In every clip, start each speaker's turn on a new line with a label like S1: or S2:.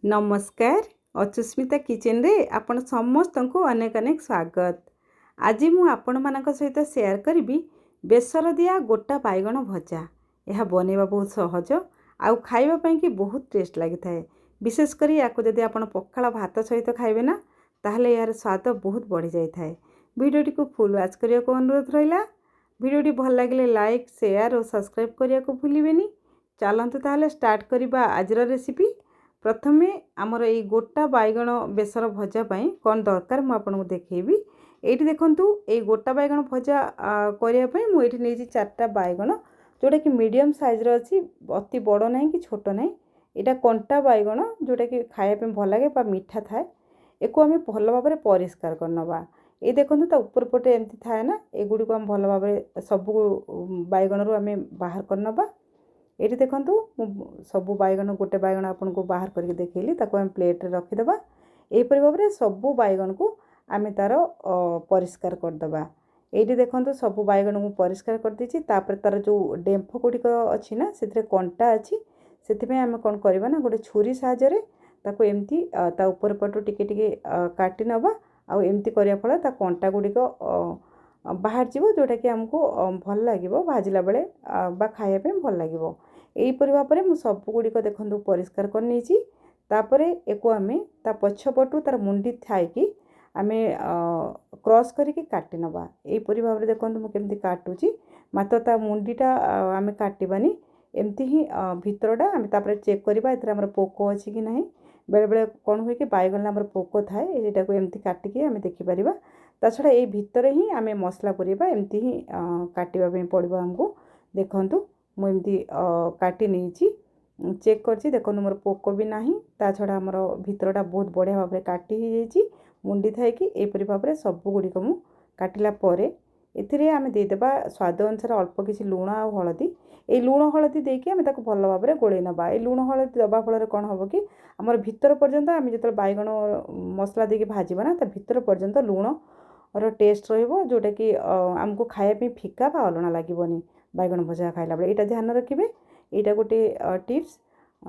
S1: नमस्कार। अचुस्मिता किचन रे आपण समस्त को अनेक अनेक स्वागत। आज मु आपण मानक सहित शेयर करी बेसर दिया गोटा बैगण भजा। यह बनवा बहुत सहज आउ खाइबा पई कि बहुत टेस्ट लगी थाए। विशेषकर या जदि आपण पखाला भात सहित खाइबे ना ताहले यार स्वाद बहुत बढ़ी जाई थाए। वीडियोटी को फुल वॉच करिया को अनुरोध रहिला। वीडियोटी भल लगे लाइक शेयर और सब्सक्राइब करिया को भूलिबेनी। चलंतु ताहले स्टार्ट करिबा आजर रेसिपी। प्रथमे आमर ये गोटा बैगण बेसर भजा कौन दरकार मुझे आपको देखी। ये देखूँ ये गोटा बैगण भजा करने मुझे नहीं चार्टा बैगण जोटा कि मीडियम साइज अच्छी अति बड़ ना कि छोट ना। यहाँ कंटा बैगण जोटा कि खायापी भल लगे मीठा थाए। एक आम भल भाव परिष्कार करनवा। ये देखो तो ऊपर पटे एमती थाए ना एगुड़ी को आम भल भाव सब बैगण रू आम बाहर करनवा। ये देखूँ सबू बैगण गोटे बैगण आपन को बाहर करके देखली आम प्लेट रखीदे। यहपरी भाव में सबू बैगण को आम तार परिष्कार करदे। ये देखो सबू बैगण को परिष्कार कर देछि। तापर तार जो डेम्फ गुड़िक अच्छी ना से कंटा अच्छी से आम कौन करवा ना गोटे छुरी साहाय्य ताको एमती ता ऊपर पटू टिके टिके काटी नवा। आउ एमती करिया फल ता कंटा गुड़िक बाहर जीवो जोटा कि आमको भल लगे भाजिला बेले बा खाया पे भल लगे। यहीपरी भाव में मुझे सबुगुड़िक देखो परिष्कार कर नहीं। तापर एक आम ता पछपटू तार मुंडी थाई आम क्रॉस करके काटी नवा। यहीपरी भाव में देखो मुझे काटुची मात्र ता मुंडीटा आम काटबानी एमती ही भितरटा आम तापर चेक करवा एमर पोक अच्छी कि ना। बेले बेले कौन हुए कि बैगन आमर पोक थाए यहाँ को एमती काटिकी आम देखिपर। ता छड़ा ये भितर ही आम मसला पूरेबा एमती ही काटापी पड़ो आमको। देखूँ मुझे काटी नहीं चेक कर देखो मोर पोक भी ना। ता छड़ा आमर भितरटा बहुत बढ़िया भाव में काटी ही जाइए मुंडी थाई कि यहपरी भाव में सबुगुड़िक मु काटिला परे एथिरे आम देदेबा स्वाद अनुसार अल्प किसी लुण आ हलदी। ये लुण हलदी देकी आम ताको भल भाव में गोले नवा। ये लुण हलदी दबा फल कौन हम कि आमर भितर पर्यंत आम जो बैगण मसला देके भाजबा ना भितर पर्यंत लुण और टेस्ट रहिबो जोटा कि आमको खायापी फिका बा अलणा लागबनी बैगण भजा खाइला बेले। यहाँ ध्यान रखिए यहाँ गोटे टिप्स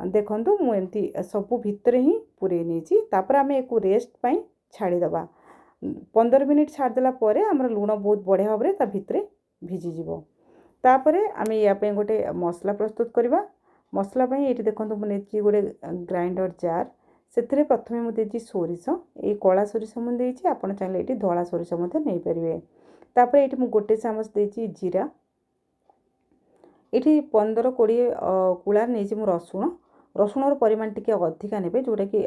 S1: देखूँ मुझे सबू भितर ही पूरे नहीं। तापर आम एक रेस्ट पाई छाड़ीदबा 15 मिनिट छाड़देला आमर लुण बहुत बढ़िया भाव में भितर भिजिज। तापर आम या गोटे मसला प्रस्तुत करवा। मसला ये देखो मुझे गोटे ग्राइंडर जार से प्रथम मुझे सोरिष ये कला सोरिष मुझे आप चाहिए ये धला सोरिष नहीं पारे। तापर ये मुझे गोटे चामच देती जीरा ये 15-20 कूलार नहीं मु रसुण रसुणर परिमाण टी अधिका ने जोटा कि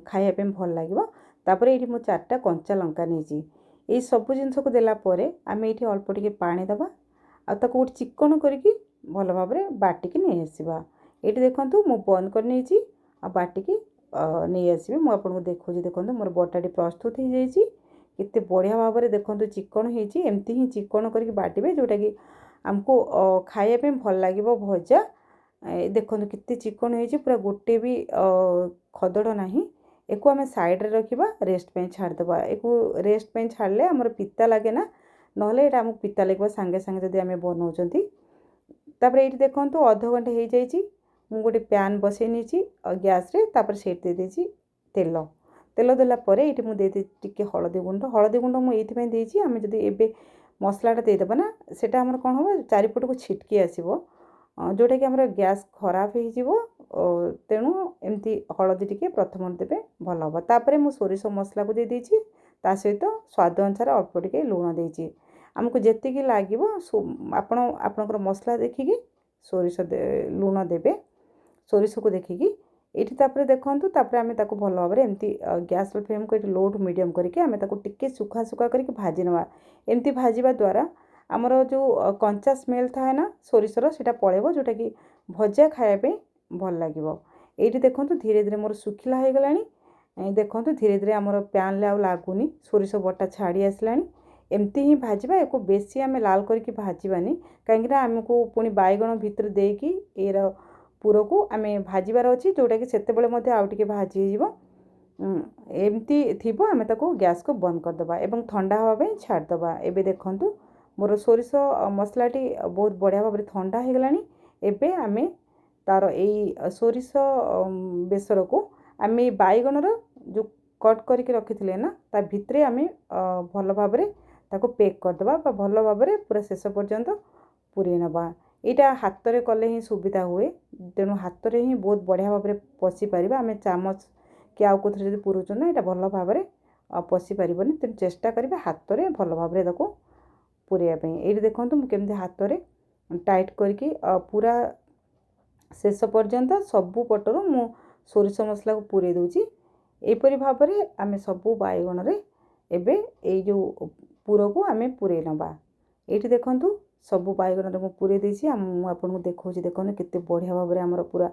S1: खायापी भल लगे। तापर ये मुझे 4टा कंचा लंका नहीं ये सबू जिनस को देलापर आम ये अल्प टे पानी दबा आगे गोटे चिकन करके भल भाव में बाटिकी नहीं आसवा। ये देखूँ मु बंद कर नहीं बाटिकी नहीं आसबि मुझे देखुची। देखो मोर बटाटी प्रस्तुत हो जाइए केते बढ़िया भाव में देखो चिकन होती एमती ही चिकन करके बाटे जोटा कि आमको खायापी भल लगे भजा। देखो कितने चिकन हो पूरा गोटे भी खदड़ ना। एक आम साइड्रे रखा रेस्ट पे छाड़देवा। एक रेस्ट पे छाड़ले आमर पिता लगे ना ना आमको पिता लगे सांगे सांगे जब आम बनाऊँ। तापर ये देखो अध घंटे हो जाइए मु गोटे प्यान बसई नहीं गैस रे। तापर से दे तेल तेल देलापर ये मुझे टे हलदी गुंड मुझे आम जब ए मसलाटा देदेबा ना सेटा आमर कौन हम चारिपट को छिटकी आसो जोटा कि आमर गैस खराब हो तेणु एमती हलदी टी प्रथम देवे भल हम। तापर मु सोरिष मसला को दे देछि ता सहित स्वाद अनुसार अल्प टे लुण देछि। आमको जेतिकी लगे आपणकर मसला देखिकी सोरिष लुण देवे सोरिष को देखिकी ये देखूँ। तापर आम भल भाव में एमती गैस फ्लेम को लो टू मीडियम करके आम टिके सुखा सुखा करके भाजी नवा। एमती भाजवा द्वारा आमर जो कंचा स्मेल थाए ना सोरिषर सेटा पड़ेबो जोटा कि भजा खायापी भल लगे। ये देखूँ धीरे धीरे मोर सुखिला हो गलानी। देखूँ धीरे धीरे आमर प्यान ले लगुनि सोरिष बटा छाड़ी आसला। एमती ही भाजवा एक बेसी आम लाल करके भाजबानी कहीं आमको पुणी बैगण भितर देकी ये पूर को आम भाजबार अच्छी जोटा कि से आउ टे भाजी एमती थी आम गैस को बंद करदे एवं ठंडा हाँवा छाड़दे। एबे देखूँ मोर सोरिष मसलाटी बहुत बढ़िया भाव में ठंडा हो गलानी। एबे आम तार यही सोरिष बेसर को आम बैगणर जो कट करके रखी ना ता भितरे आम भल भाव ताको पैक करदे भल भाव पूरा शेष पर्यंत पूरे नवा। यहाँ हाथ में कले ही सुविधा हुए तेणु हाथ में ही बहुत बढ़िया भाव में पशि पार। आम चामच कि आउ कौन जब पुरुचु ना यहाँ भल भाव में पशि पारनी तेणु चेष्टा करेंगे हाथ में भल भाव में पूरेवाई। ये देखो मुझे हाथ में टाइट करके पूरा शेष पर्यंत सबू पटर मु सोरिष मसला को पूरे दूची। एपरी भाव में आम सबू बैगण रे एबे ए जो पूर को आम पूरे नवा। ये देखु सबू बैगण रे पूरे देसी आपको देखा देखो केते बढ़िया भाव में आमर पूरा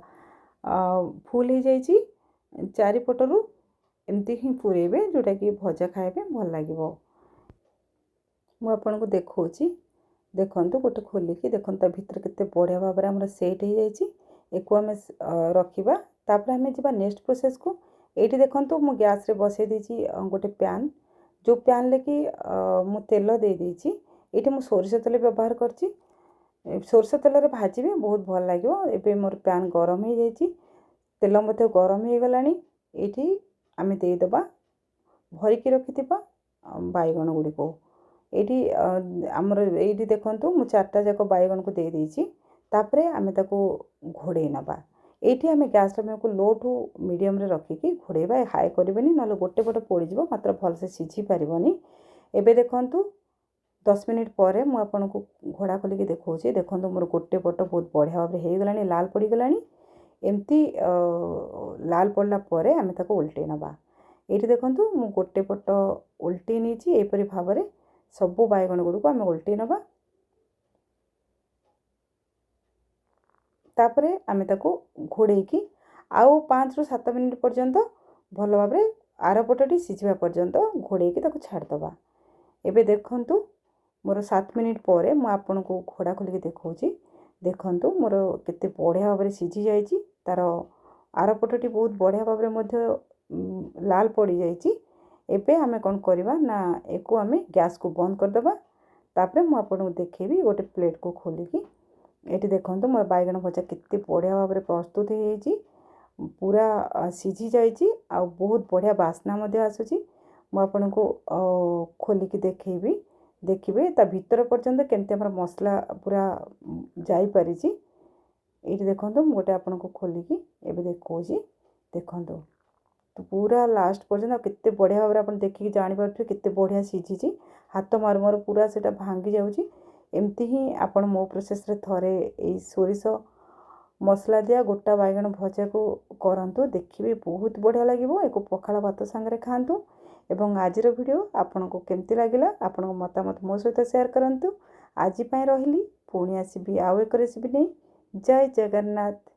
S1: फुल हो जाइए। चारिपटर एमती ही पूरेबे जोटा कि भजा खाइबे भल लगे। मुझे देखा देखु गोटे खोलिकी देखो ता भीतर केते बढ़िया भाव में आमर सेट हो जाइए। आम रखा तापर आम जा नेक्स्ट प्रोसेस को। ये देखो मु गैस रे बसई देछि गोटे पैन जो पैन लेकि मु तेल दे देछि। ये मु सोरिष तेल व्यवहार करछि। सोरिष तेल रे भाजिबे बहुत भल लगे। एबे मोर पैन गरम हो जाइए तेल मध्य गरम हो गलानी। ये आम देदेबा भरिकी रखि बैगण गुड़ी को। ये आमर ये देखो मु चार्टा जाक बैगण को दे देछि। तापरे आम ताको घोड़े नवा। ये आम गैस फ्लेम को लो टू मीडियम रे रखिकी घोड़ेबा हाई करबेनी ना गोटे पट पोड़ीज मात्र भलसे सीझी पारबनी। एबे देखंतु 10 मिनिट पर मु आपनको घोड़ा खोलिकी देखौछि। देखंतु मोर गोटे पट बहुत बढ़िया भाव में हो गलानी लाल पड़ी गलानी। एमती लाल पड़ला परे आम ताको उल्टे नवा। ये देखंतु मु गोटे पट उल्टे नीची। एपरी भाव में सबू बैगण गुड़ को आम उल्टे नवा। तापरे आम ताको घोड़ेकी आउ 5 ରୁ 7 मिनिट पर्यंत भल भाव में आरपटी सीझा पर्यंत घोड़ेकी ताको छाड़दबा। एबे देखंतु मोर 7 मिनिट पर मु आपनको घोड़ा खोलिकी देखौछि। देखंतु मोर केते बढ़िया भाव में सीझी जाइछि। तार आरपटी बहुत बढ़िया भाव में लाल पड़ी जाइछि। एबे आमे कोन करबा ना एको आमे गैस को बंद करदबा। तापरे मु आपनको देखेबी गोटे प्लेट को खोलिकी। ये देखो मोर बैगण भजा केते बढ़िया भाव में प्रस्तुत हो पूरा सीझी जाइए। आ बहुत बढ़िया बास्ना आसूची। मुझे खोलिकी देखी देखिए ता भीतर पर्यंत केमती आम मसला पूरा जाई पारी। ये देखो गोटे आपको खोलिकी एबे देखौछि। देखंतु तो पूरा लास्ट पर्यंत केते बढ़िया भाव में आप देखिकी जानीपारे केते बढ़िया सीझी। हाथ मारू मारू पूरा से भांगी जाऊँगी। एमती ही आपण मो प्रोसेस रे थरे ए सोरिष मसला दिया गोटा बैगण भजा को करंतु देखिए बहुत बढ़िया लगे। एक पखाल भात सांगरे खातु। एवं आजिर वीडियो आपन को केमती लगिला आपण मतामत मो सहित शेयर करंतु। आज रही पुणी आसबि आउ एक रेसिपी नहीं। जय जगन्नाथ।